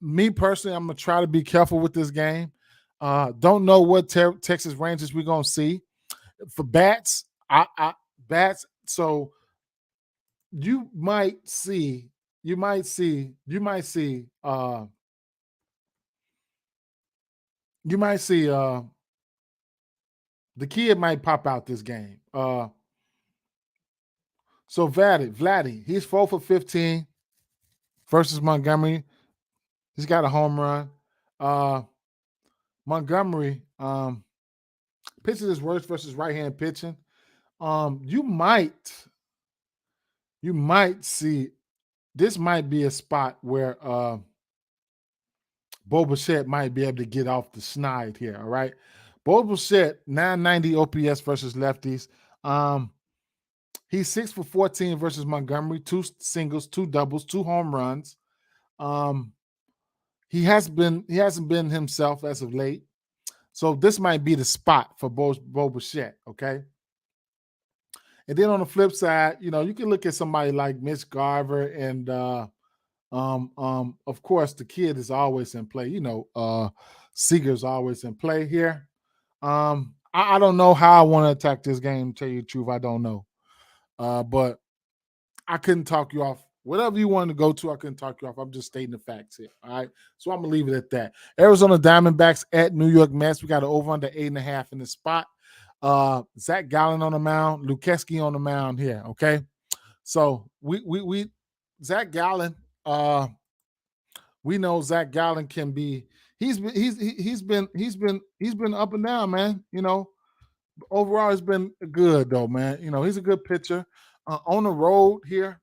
Me personally, I'm gonna try to be careful with this game. Don't know what Texas Rangers we're gonna see for bats. Bats. So you might see. The kid might pop out this game. So Vladdy, he's 4 for 15 versus Montgomery. He's got a home run. Montgomery pitches his worst versus right-hand pitching. You might see this might be a spot where Bo Bichette might be able to get off the snide here. All right. Bo Bichette, 990 OPS versus lefties. He's 6 for 14 versus Montgomery, 2 singles, 2 doubles, 2 home runs. He hasn't been himself as of late. So this might be the spot for Bo Bichette, okay? And then on the flip side, you can look at somebody like Mitch Garver and of course the kid is always in play. Seager's always in play here. I don't know how I want to attack this game, to tell you the truth. I don't know. But I couldn't talk you off. Whatever you wanted to go to, I couldn't talk you off. I'm just stating the facts here. All right. So I'm gonna leave it at that. Arizona Diamondbacks at New York Mets. We got an over under 8.5 in the spot. Zach Gallen on the mound, Lukeski on the mound here. Okay. So we Zach Gallen, we know Zach Gallen can be, he's been up and down, man. Overall it's been good though, man. He's a good pitcher. On the road here.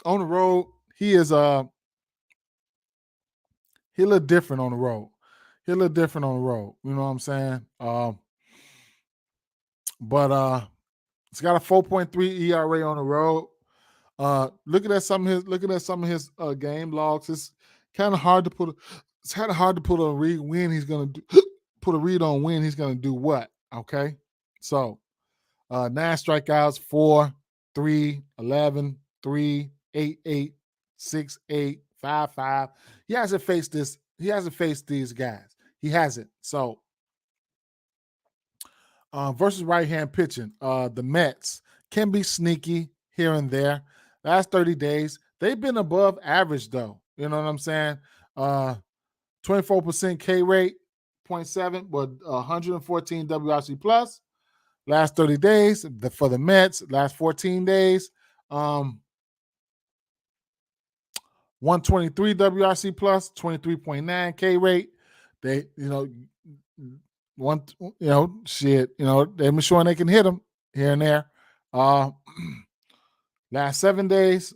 On the road, he is he a little different on the road. He a little different on the road. You know what I'm saying? But it's got a 4.3 ERA on the road. Looking at some of his game logs, it's kind of hard to put. It's kind of hard to put a read when he's gonna do. Put a read on when he's gonna do what. Okay, so 9 strikeouts, 4, 3, 11, 3, 8, 8, 6, 8, 5, 5. He hasn't faced this. He hasn't faced these guys. He hasn't. So versus right-hand pitching, the Mets can be sneaky here and there. Last 30 days, they've been above average though. You know what I'm saying? 24% K rate, 0.7, but 114 WRC plus. Last 30 days for the Mets, last 14 days, 123 WRC plus, 23.9 K rate. They, they've been showing they can hit them here and there. Last 7 days,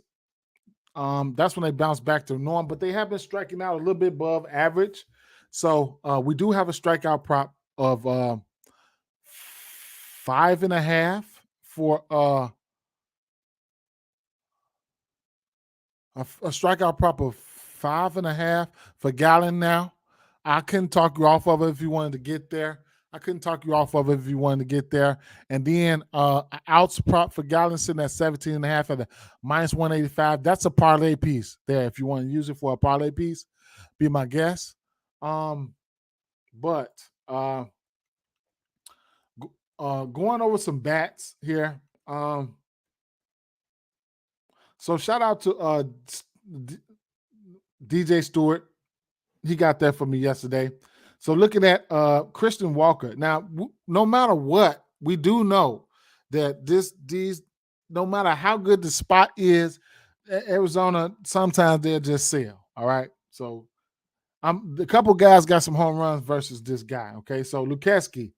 that's when they bounce back to norm, but they have been striking out a little bit above average. So we do have a strikeout prop of 5.5 for a strikeout prop of 5.5 for Gallen now. I couldn't talk you off of it if you wanted to get there. And then outs prop for Gallen sitting at 17.5 at a minus 185. That's a parlay piece there. If you want to use it for a parlay piece, be my guest. But going over some bats here. So shout out to DJ Stewart. He got that for me yesterday. So looking at Christian Walker. Now, no matter what, we do know that these, no matter how good the spot is, Arizona, sometimes they'll just sell. All right. So The couple guys got some home runs versus this guy. Okay, so Lukeski,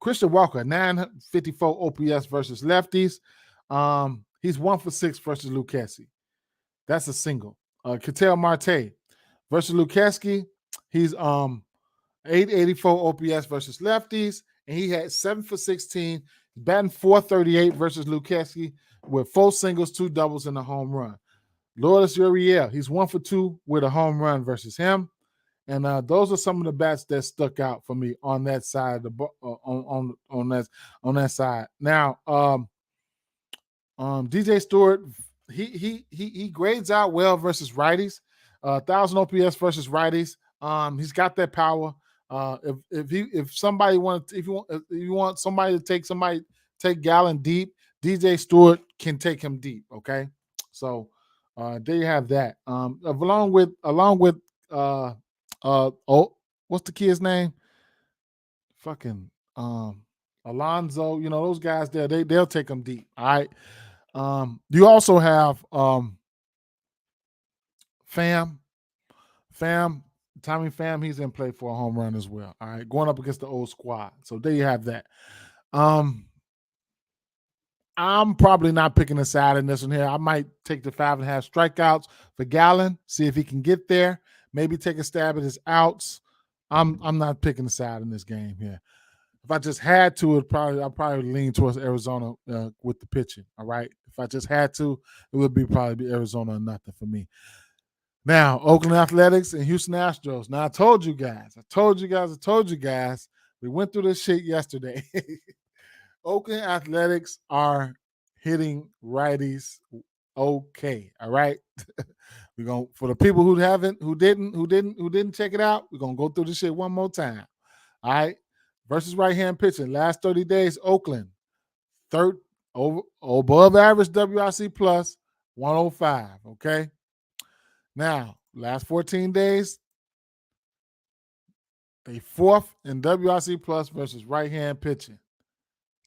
Christian Walker, 954 OPS versus lefties. He's 1 for 6 versus Lukeski. That's a single. Ketel Marte versus Lukeski, he's 884 OPS versus lefties, and he had 7 for 16, batting 438 versus Lukeski with 4 singles, 2 doubles, and a home run. Lourdes Uriel, he's 1 for 2 with a home run versus him. And those are some of the bats that stuck out for me on that side of the on that side. Now, DJ Stewart, he grades out well versus righties. 1,000 OPS versus righties. He's got that power. If somebody want if you want somebody to take Gallen deep, DJ Stewart can take him deep. Okay, so there you have that. Along with what's the kid's name? Fucking Alonzo. You know those guys there. They'll take them deep. All right. You also have Tommy Pham. He's in play for a home run as well. All right, going up against the old squad. So there you have that. I'm probably not picking a side in this one here. I might take the 5.5 strikeouts for Gallen, see if he can get there. Maybe take a stab at his outs. I'm not picking a side in this game here. If I just had to, I'd probably lean towards Arizona with the pitching. All right. If I just had to, it would probably be Arizona or nothing for me. Now, Oakland Athletics and Houston Astros. Now, I told you guys. We went through this shit yesterday. Oakland Athletics are hitting righties okay. All right. We're gonna, for the people who didn't check it out, we're gonna go through this shit one more time. All right. Versus right-hand pitching. Last 30 days, Oakland, above average WRC plus 105. Okay. Now, last 14 days, they 4th in WRC plus versus right-hand pitching.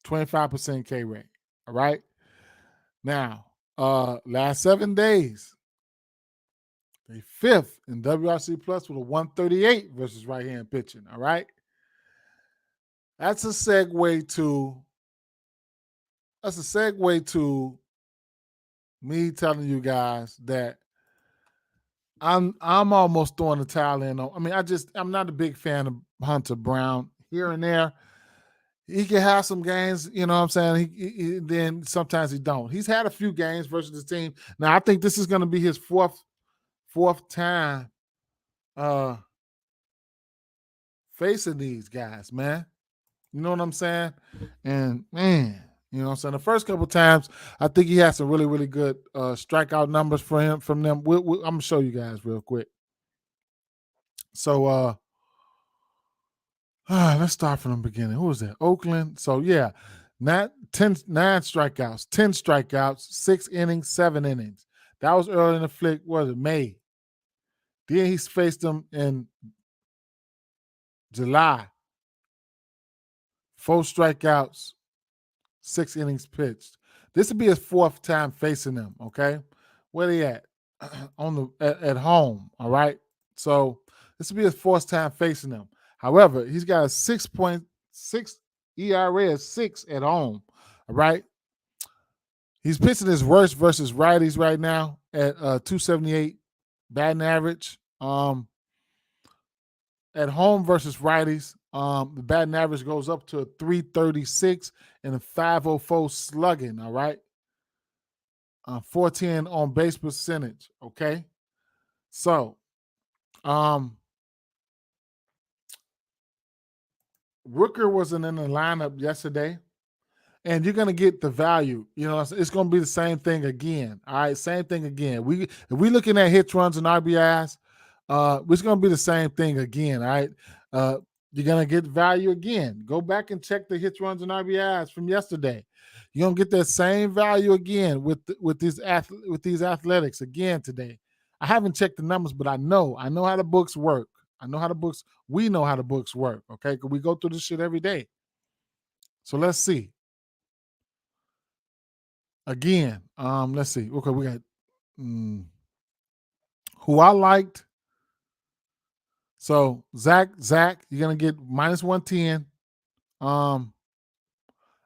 25% K rate. All right. Now, last 7 days, they 5th in WRC plus with a 138 versus right-hand pitching. All right. That's a segue to me telling you guys that I'm almost throwing the towel in. I mean, I'm not a big fan of Hunter Brown. Here and there, he can have some games, you know what I'm saying? Then sometimes he don't. He's had a few games versus the team. Now, I think this is going to be his fourth time facing these guys, man. You know what I'm saying? And, man, you know what I'm saying? The first couple times, I think he had some really, really good strikeout numbers from them. I'm going to show you guys real quick. So, let's start from the beginning. Who was that? Oakland. So, yeah, 9 strikeouts, 10 strikeouts, 6 innings, 7 innings. That was early in the flick. What was it? May. Then he faced them in July. 4 strikeouts, 6 innings pitched. This would be his 4th time facing them. Okay, where they at? At home. All right. So this would be his 4th time facing them. However, he's got a 6.6 ERA of 6 at home. All right. He's pitching his worst versus righties right now at 278 batting average. At home versus righties, the batting average goes up to a 336 and a 504 slugging. All right. 410 on base percentage. Okay. So, Rooker wasn't in the lineup yesterday, and you're gonna get the value. You know, it's gonna be the same thing again. All right, same thing again. If we looking at hits, runs, and RBIs, it's gonna be the same thing again. All right, you're gonna get value again. Go back and check the hits, runs, and RBIs from yesterday. You're gonna get that same value again with these athletics again today. I haven't checked the numbers, but I know how the books work. We know how the books work. Okay, because we go through this shit every day. So let's see. Again, let's see. Okay, we got who I liked So Zach, you're gonna get minus 110. I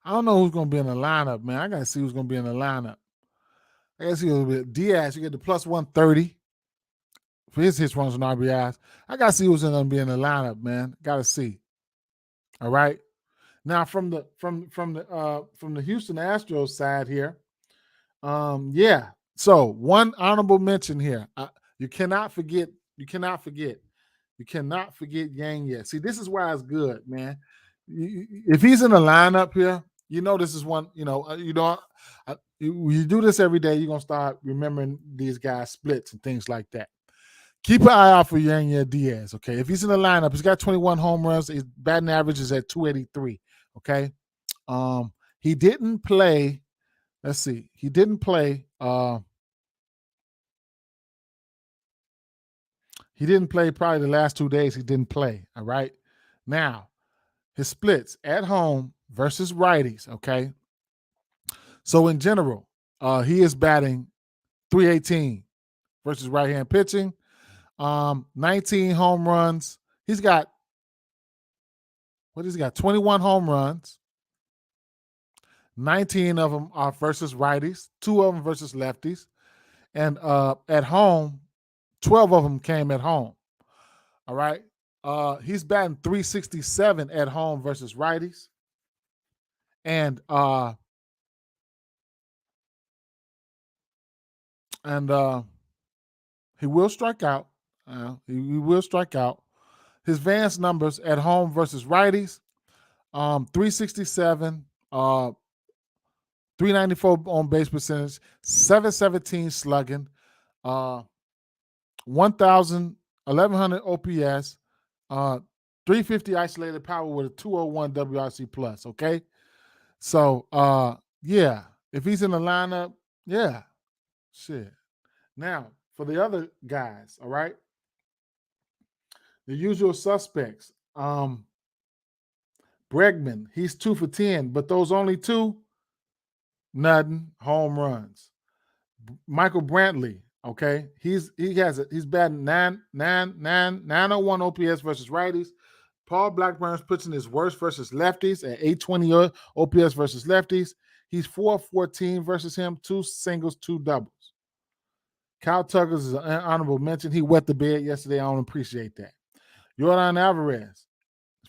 don't know who's gonna be in the lineup, man. I gotta see who's gonna be in the lineup. I gotta see a little bit. Diaz, you get the plus 130 for his hits, runs, and RBIs. I gotta see who's gonna be in the lineup, man. Gotta see. All right. Now from the Houston Astros side here, yeah. So one honorable mention here. You cannot forget. You cannot forget Yang yet. See, this is why it's good, man. If he's in the lineup here, this is one. You do this every day, you're gonna start remembering these guys' splits and things like that. Keep an eye out for Yang Diaz. Okay, if he's in the lineup, he's got 21 home runs. His batting average is at 283. Okay, he didn't play. Let's see, he didn't play. He didn't play probably the last 2 days. He didn't play. All right. Now, his splits at home versus righties. Okay. So in general, he is batting 318 versus right-hand pitching. 19 home runs. He's got 21 home runs. 19 of them are versus righties. 2 of them versus lefties. And at home, 12 of them came at home. All right. He's batting 367 at home versus righties. And he will strike out. He will strike out. His advanced numbers at home versus righties, 367, 394 on base percentage, 717 slugging, 1100 OPS, 350 isolated power with a 201 WRC plus. Okay, so yeah, if he's in the lineup, yeah, shit. Now for the other guys, all right, the usual suspects. Bregman, he's 2 for 10, but those only 2, nothing, home runs. Michael Brantley, okay, he's batting 901 OPS versus righties. Paul Blackburn's pitching his worst versus lefties at 820 OPS versus lefties. He's 4-14 versus him, 2 singles, 2 doubles. Kyle Tuggers is an honorable mention. He wet the bed yesterday. I don't appreciate that. Yordan Alvarez,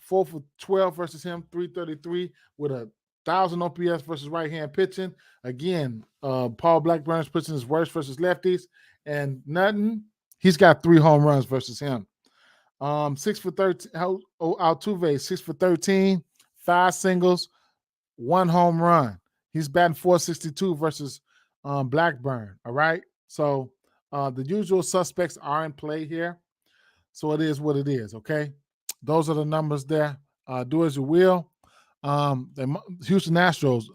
4 for 12 versus him, 333 with 1,000 OPS versus right-hand pitching. Again, Paul Blackburn's pitching his worst versus lefties, and nothing. He's got 3 home runs versus him. 6 for 13. Altuve, 6 for 13, 5 singles, 1 home run. He's batting 462 versus Blackburn. All right. So the usual suspects are in play here. So it is what it is. Okay. Those are the numbers there. Do as you will. Houston Astros,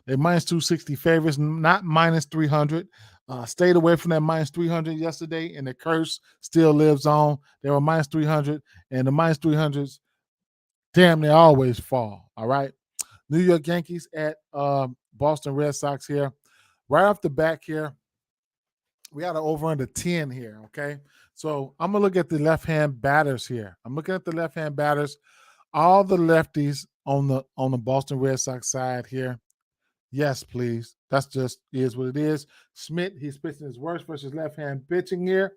they're minus 260 favorites, not minus 300. Stayed away from that minus 300 yesterday, and the curse still lives on. They were minus 300, and the minus 300s, damn, they always fall. All right. New York Yankees at Boston Red Sox here. Right off the back here, we got an over under 10 here, okay? So I'm going to look at the left-hand batters here. I'm looking at the left-hand batters. All the lefties on the Boston Red Sox side here. Yes, please. That's just is what it is. Schmidt, he's pitching his worst versus left-hand pitching here.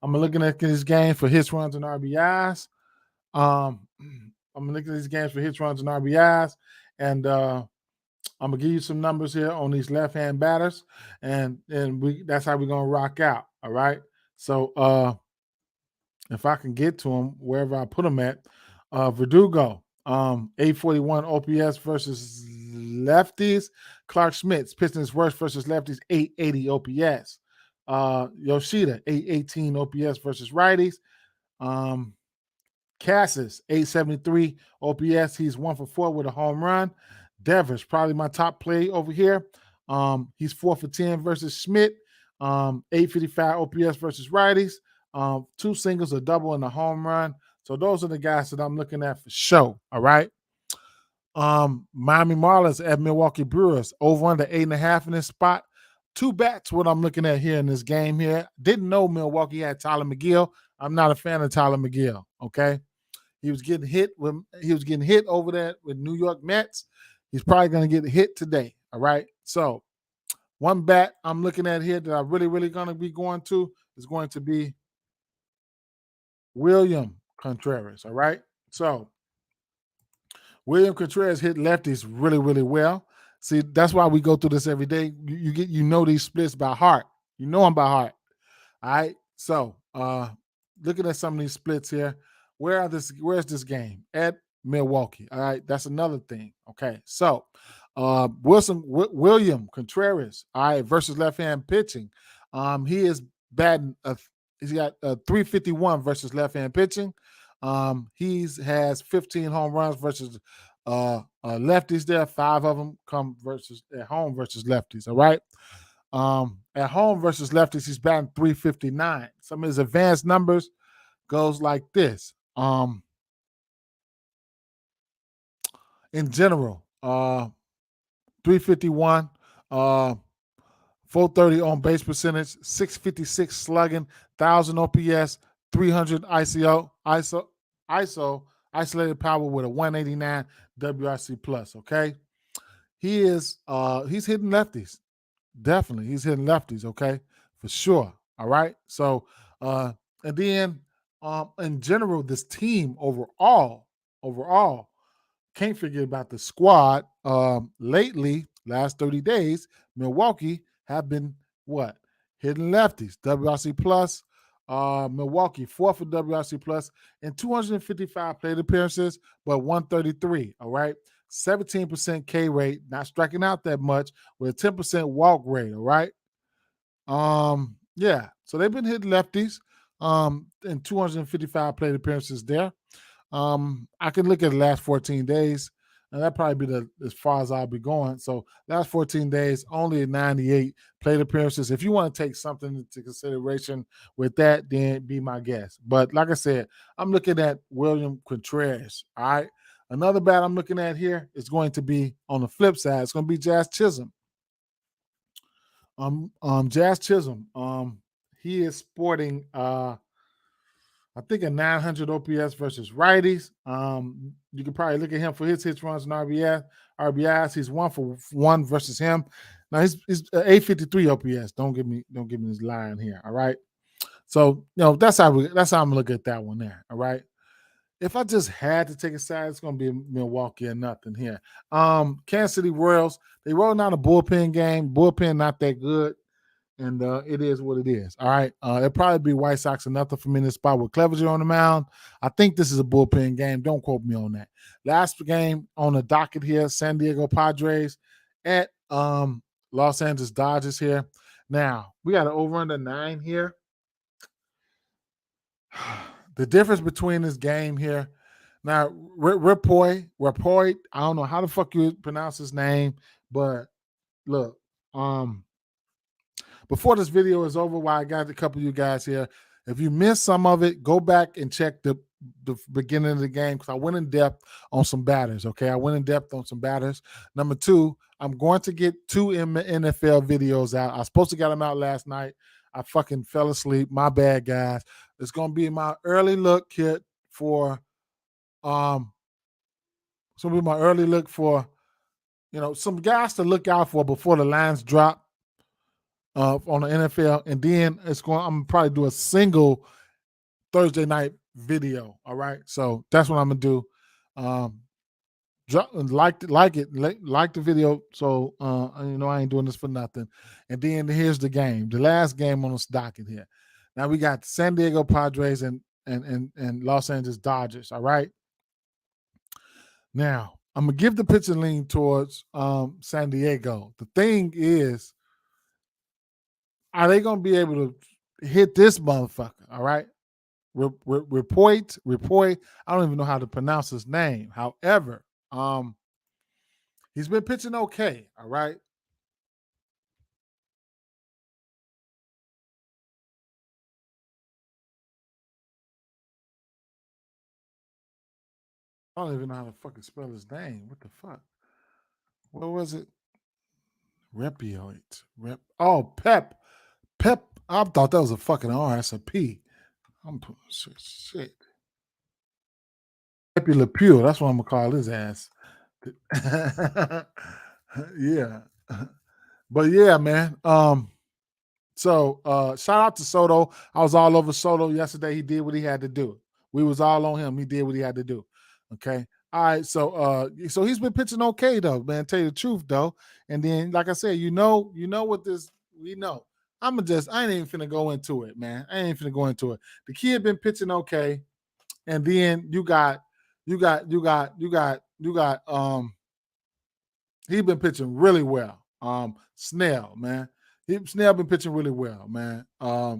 I'm looking at this game for hits, runs, and RBIs. I'm looking at these games for hits, runs, and RBIs. And I'm gonna give you some numbers here on these left-hand batters, and that's how we're gonna rock out. All right. So if I can get to them wherever I put them at, Verdugo, 841 OPS versus lefties. Clark Schmidt's pitching his worst versus lefties, 880 OPS. Yoshida, 818 OPS versus righties. Cassis, 873 OPS. He's 1 for 4 with a home run. Devers, probably my top play over here. He's 4 for 10 versus Schmidt. 855 OPS versus righties. 2 singles, a double, and a home run. So those are the guys that I'm looking at for sure. All right. Miami Marlins at Milwaukee Brewers, over under 8.5 in this spot. 2 bats, what I'm looking at here in this game here. Didn't know Milwaukee had Tyler McGill. I'm not a fan of Tyler McGill. Okay, he was getting hit over there with New York Mets. He's probably going to get hit today. All right, so one bat I'm looking at here that I really going to be going to is going to be William Contreras. All right, so William Contreras hit lefties really well. See, that's why we go through this every day. You know these splits by heart. You know them by heart. All right. So looking at some of these splits here, where's this game? At Milwaukee. All right. That's another thing. Okay. So William Contreras, all right, versus left-hand pitching. He is batting he's got 351 versus left-hand pitching. He's has 15 home runs versus lefties there. 5 of them come versus at home versus lefties. All right. At home versus lefties, he's batting 359. Some of his advanced numbers goes like this. In general, 351, 430 on base percentage, 656 slugging, 1,000 OPS, 300 ISO isolated power with a 189 WRC plus. Okay, he's hitting lefties. Definitely, he's hitting lefties. Okay, for sure. All right. So, and then in general, this team overall, can't forget about the squad. Lately, last 30 days, Milwaukee have been what? Hitting lefties. WRC plus. Milwaukee, 4th for WRC plus and 255 plate appearances, but 133. All right. 17% K rate, not striking out that much, with a 10% walk rate. All right. Yeah. So they've been hitting lefties. And 255 plate appearances there. I can look at the last 14 days, and that probably be as far as I'll be going. So last 14 days, only 98 plate appearances. If you want to take something into consideration with that, then be my guest. But like I said, I'm looking at William Contreras. All right. Another bat I'm looking at here is going to be on the flip side. It's going to be Jazz Chisholm. Jazz Chisholm. He is sporting I think a 900 OPS versus righties. You can probably look at him for his hits, runs, and RBIs. He's 1-for-1 versus him. Now he's 853 OPS. Don't give me this line here. All right. So that's how I'm gonna look at that one there. All right. If I just had to take a side, it's gonna be Milwaukee or nothing here. Kansas City Royals, they rolling out a bullpen game. Bullpen not that good. And it is what it is. All right. It'll probably be White Sox or nothing for me in this spot with Clevenger on the mound. I think this is a bullpen game. Don't quote me on that. Last game on the docket here, San Diego Padres at Los Angeles Dodgers here. Now, we got an over under 9 here. The difference between this game here. Now, Ripoy, I don't know how the fuck you pronounce his name, but look, before this video is over, while I got a couple of you guys here, if you missed some of it, go back and check the beginning of the game because I went in depth on some batters. Okay, I went in depth on some batters. Number 2, I'm going to get 2 NFL videos out. I was supposed to get them out last night. I fucking fell asleep. My bad, guys. It's going to be my early look kit for it's going to be my early look for some guys to look out for before the lines drop on the NFL, and then I'm gonna probably do a single Thursday night video. All right, so that's what I'm gonna do. Like the video. So I ain't doing this for nothing. And then here's the game, the last game on the docket here. Now we got San Diego Padres and Los Angeles Dodgers. All right. Now I'm gonna give the pitcher lean towards San Diego. The thing is, are they going to be able to hit this motherfucker? All right. Report. I don't even know how to pronounce his name. However, he's been pitching okay. All right. I don't even know how to fucking spell his name. What the fuck? What was it? Repioid. Pep. Pep. I thought that was a fucking R. That's a P. I'm shit. Happy Le Pew. That's what I'm gonna call his ass. Yeah. But yeah, man. So shout out to Soto. I was all over Soto yesterday. He did what he had to do. We was all on him. He did what he had to do. Okay. All right. So he's been pitching okay though, man. Tell you the truth though. And then, like I said, you know what this we know. I ain't even finna go into it, man. I ain't finna go into it. The kid been pitching okay. And then you got he been pitching really well. Snell, man. Snell been pitching really well, man. I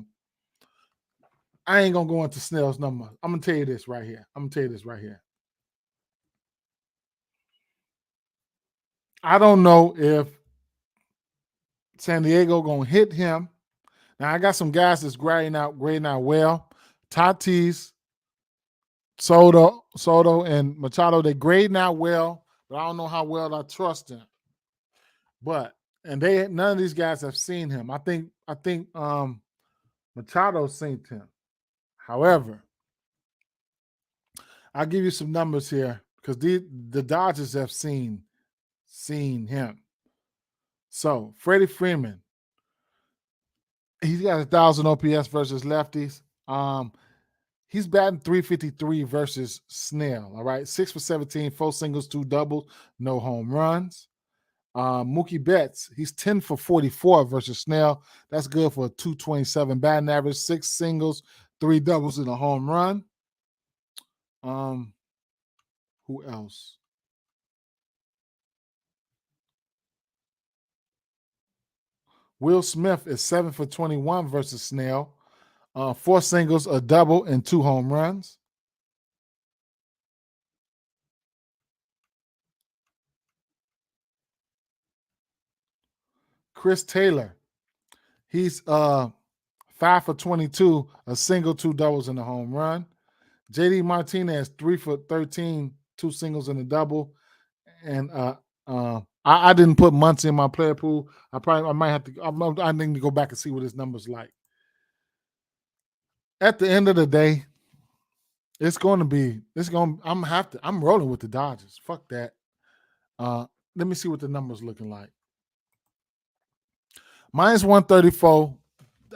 ain't gonna go into Snell's number. I'm gonna tell you this right here. I don't know if San Diego gonna hit him. Now I got some guys that's grading out well. Tatis, Soto, and Machado, they grading out well, but I don't know how well I trust them. But none of these guys have seen him. I think Machado's seen him. However, I'll give you some numbers here because the Dodgers have seen him. So Freddie Freeman, he's got 1,000 OPS versus lefties. He's batting 353 versus Snell. All right, 6 for 17, 4 singles, 2 doubles, no home runs. Mookie Betts, he's 10 for 44 versus Snell. That's good for a 227 batting average, 6 singles, 3 doubles, and a home run. Who else? Will Smith is 7 for 21 versus Snell. 4 singles, a double, and 2 home runs. Chris Taylor, he's 5 for 22, a single, 2 doubles, and a home run. JD Martinez, 3 for 13, 2 singles and a double. And I didn't put Muncy in my player pool. I might have to. I need to go back and see what his numbers like. At the end of the day, I'm rolling with the Dodgers. Fuck that. Let me see what the numbers looking like. Minus 134.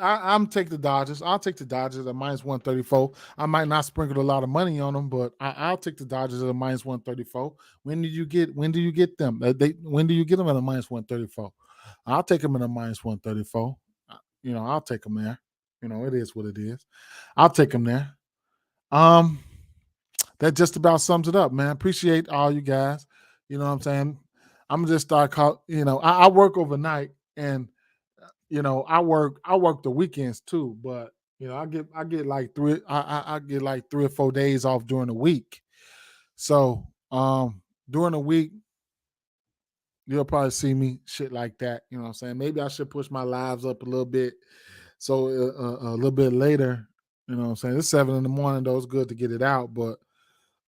I'm take the Dodgers. I'll take the Dodgers at minus 134. I might not sprinkle a lot of money on them, but I'll take the Dodgers at a minus 134. When do you get them? When do you get them at a minus 134? I'll take them at a minus 134. I'll take them there. It is what it is. I'll take them there. That just about sums it up, man. Appreciate all you guys. You know what I'm saying? I'm gonna just start I work overnight and I work the weekends too, but I get like three I get like 3 or 4 days off during the week. So during the week, you'll probably see me shit like that. You know what I'm saying? Maybe I should push my lives up a little bit. So a little bit later, you know what I'm saying? It's 7 a.m. though. It's good to get it out. But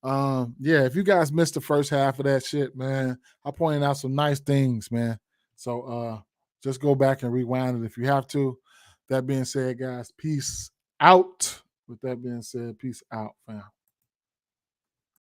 yeah, if you guys missed the first half of that shit, man, I pointed out some nice things, man. So just go back and rewind it if you have to. That being said, guys, peace out. With that being said, peace out, fam.